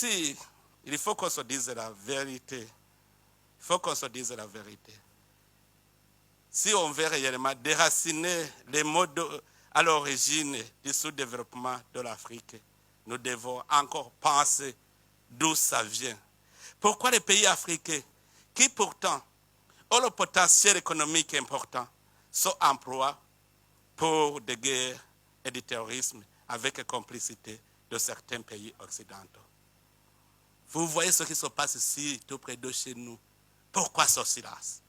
aussi, il faut qu'on se dise la vérité. Il faut qu'on se dise la vérité. Si on veut réellement déraciner les modes à l'origine du sous-développement de l'Afrique, nous devons encore penser d'où ça vient. Pourquoi les pays africains, qui pourtant ont le potentiel économique important, sont employés pour des guerres et du terrorisme avec la complicité de certains pays occidentaux? Vous voyez ce qui se passe ici, tout près de chez nous. Pourquoi ce silence?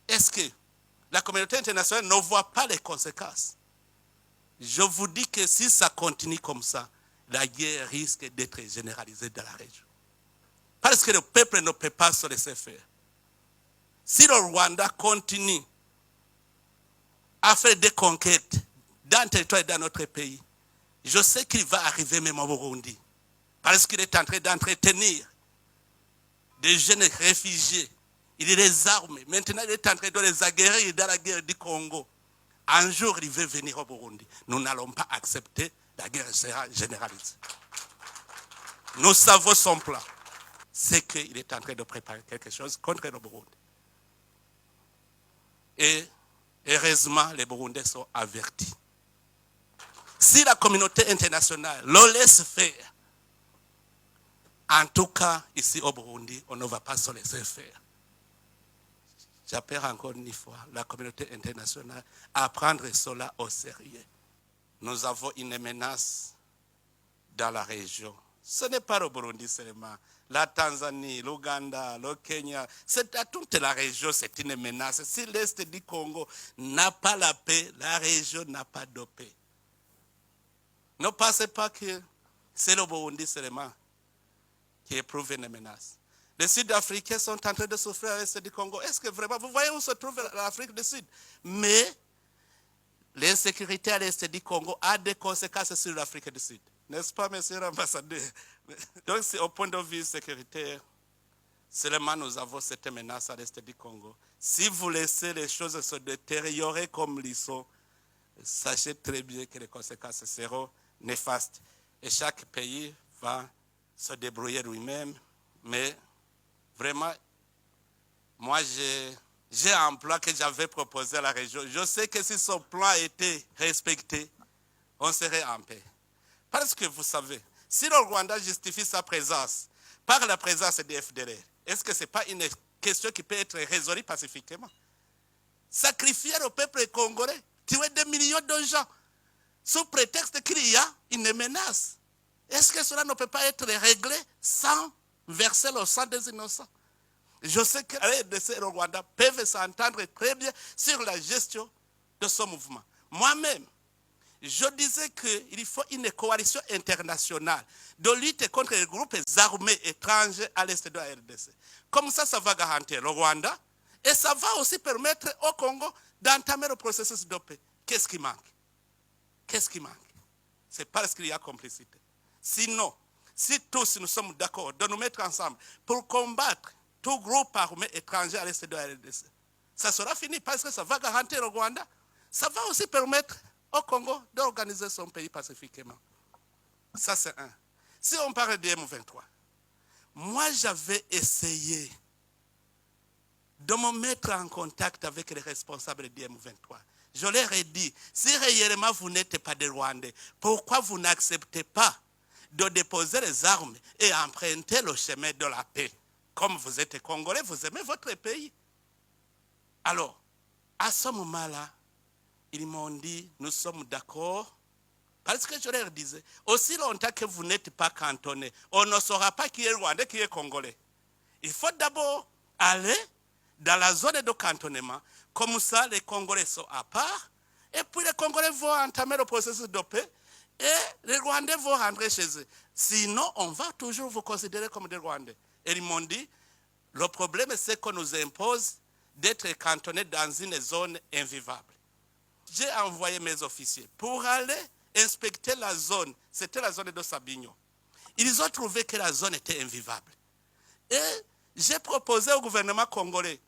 Est-ce que la communauté internationale ne voit pas les conséquences? Je vous dis que si ça continue comme ça, la guerre risque d'être généralisée dans la région. Parce que le peuple ne peut pas se laisser faire. Si le Rwanda continue à faire des conquêtes dans le territoire et dans notre pays, je sais qu'il va arriver même au Burundi. Parce qu'il est en train d'entretenir des jeunes réfugiés. Il les arme. Maintenant, il est en train de les aguerrir dans la guerre du Congo. Un jour, il veut venir au Burundi. Nous n'allons pas accepter la guerre généralisée. Nous savons son plan. C'est qu'il est en train de préparer quelque chose contre le Burundi. Et heureusement, les Burundais sont avertis. Si la communauté internationale le laisse faire, en tout cas, ici au Burundi, on ne va pas se laisser faire. J'appelle encore une fois la communauté internationale à prendre cela au sérieux. Nous avons une menace dans la région. Ce n'est pas le Burundi seulement. La Tanzanie, l'Ouganda, le Kenya, c'est à toute la région, c'est une menace. Si l'Est du Congo n'a pas la paix, la région n'a pas de paix. Ne pensez pas que c'est le Burundi seulement qui éprouve une menace. Les Sud-Africains sont en train de souffrir à l'Est du Congo. Est-ce que vraiment, vous voyez où se trouve l'Afrique du Sud? Mais l'insécurité à l'Est du Congo a des conséquences sur l'Afrique du Sud. N'est-ce pas, monsieur l'ambassadeur? Donc, au point de vue sécuritaire, seulement nous avons cette menace à l'Est du Congo. Si vous laissez les choses se détériorer comme ils sont, sachez très bien que les conséquences seront néfastes. Et chaque pays va se débrouiller lui-même. Mais vraiment, moi, j'ai un plan que j'avais proposé à la région. Je sais que si ce plan était respecté, on serait en paix. Parce que vous savez, si le Rwanda justifie sa présence par la présence des FDLR, est-ce que ce n'est pas une question qui peut être résolue pacifiquement? Sacrifier le peuple congolais, tuer des millions de gens, sous prétexte qu'il y a une menace. Est-ce que cela ne peut pas être réglé sans verser le sang des innocents? Je sais que les RDC et le Rwanda peuvent s'entendre très bien sur la gestion de ce mouvement. Moi-même, je disais qu'il faut une coalition internationale de lutte contre les groupes armés étrangers à l'est de la RDC. Comme ça, ça va garantir le Rwanda et ça va aussi permettre au Congo d'entamer le processus de paix. Qu'est-ce qui manque? Qu'est-ce qui manque? C'est parce qu'il y a complicité. Sinon, si tous nous sommes d'accord de nous mettre ensemble pour combattre tout groupe armé étranger à l'est de la RDC, ça sera fini parce que ça va garantir le Rwanda. Ça va aussi permettre au Congo d'organiser son pays pacifiquement. Ça, c'est un. Si on parle de M23, moi, j'avais essayé de me mettre en contact avec les responsables du M23. Je leur ai dit, si réellement vous n'êtes pas des Rwandais, pourquoi vous n'acceptez pas de déposer les armes et emprunter le chemin de la paix? Comme vous êtes Congolais, vous aimez votre pays. Alors, à ce moment-là, ils m'ont dit, nous sommes d'accord, parce que je leur disais, aussi longtemps que vous n'êtes pas cantonnés, on ne saura pas qui est Rwandais, qui est Congolais. Il faut d'abord aller dans la zone de cantonnement, comme ça les Congolais sont à part, et puis les Congolais vont entamer le processus de paix, et les Rwandais vont rentrer chez eux. Sinon, on va toujours vous considérer comme des Rwandais. Et ils m'ont dit, le problème c'est qu'on nous impose d'être cantonnés dans une zone invivable. J'ai envoyé mes officiers pour aller inspecter la zone. C'était la zone de Sabignon. Ils ont trouvé que la zone était invivable. Et j'ai proposé au gouvernement congolais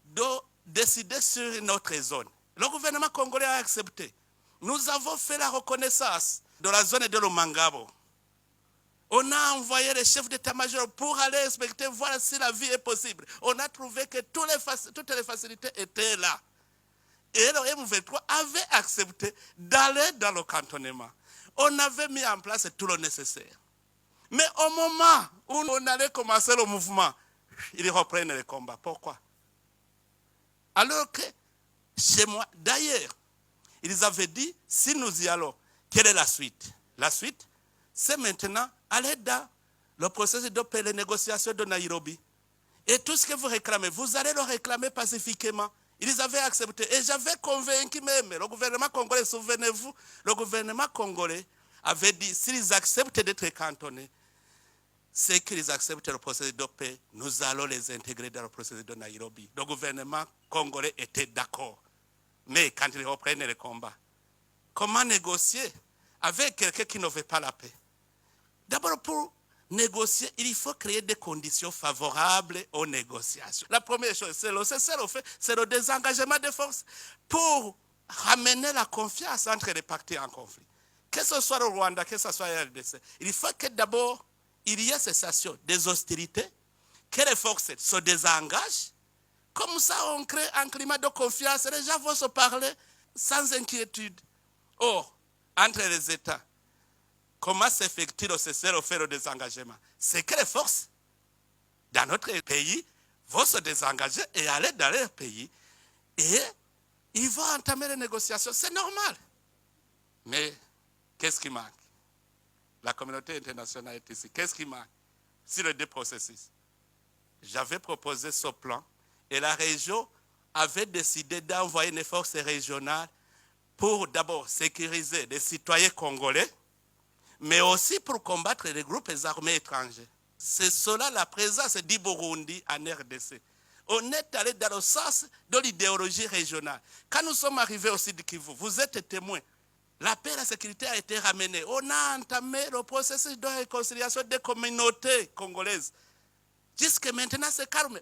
de décider sur une autre zone. Le gouvernement congolais a accepté. Nous avons fait la reconnaissance de la zone de Lomangabo. On a envoyé les chefs d'état-major pour aller inspecter, voir si la vie est possible. On a trouvé que toutes les facilités étaient là. Et le M23 avait accepté d'aller dans le cantonnement. On avait mis en place tout le nécessaire. Mais au moment où on allait commencer le mouvement, ils reprennent le combat. Pourquoi? Alors que chez moi, d'ailleurs, ils avaient dit, si nous y allons, quelle est la suite? La suite, c'est maintenant aller dans le processus de paix, les négociations de Nairobi. Et tout ce que vous réclamez, vous allez le réclamer pacifiquement. Ils avaient accepté. Et j'avais convaincu même le gouvernement congolais, souvenez-vous, le gouvernement congolais avait dit, s'ils acceptent d'être cantonnés, c'est qu'ils acceptent le processus de paix, nous allons les intégrer dans le processus de Nairobi. Le gouvernement congolais était d'accord. Mais quand ils reprennent le combat, comment négocier avec quelqu'un qui ne veut pas la paix? D'abord, pour négocier, il faut créer des conditions favorables aux négociations. La première chose, c'est le désengagement des forces pour ramener la confiance entre les parties en conflit. Que ce soit le Rwanda, que ce soit la RDC, il faut que d'abord, il y ait cessation des hostilités, que les forces se désengagent. Comme ça, on crée un climat de confiance. Les gens vont se parler sans inquiétude. Or, entre les États, comment s'effectue le cessez-le-feu, le désengagement? C'est que les forces dans notre pays vont se désengager et aller dans leur pays. Et ils vont entamer les négociations. C'est normal. Mais qu'est-ce qui manque? La communauté internationale est ici. Qu'est-ce qui manque sur les deux processus? J'avais proposé ce plan et la région avait décidé d'envoyer une force régionale pour d'abord sécuriser les citoyens congolais, mais aussi pour combattre les groupes armés étrangers. C'est cela la présence du Burundi en RDC. On est allé dans le sens de l'idéologie régionale. Quand nous sommes arrivés au Sud Kivu, vous êtes témoins. La paix et la sécurité a été ramenée. On a entamé le processus de réconciliation des communautés congolaises. Jusque maintenant, c'est calme.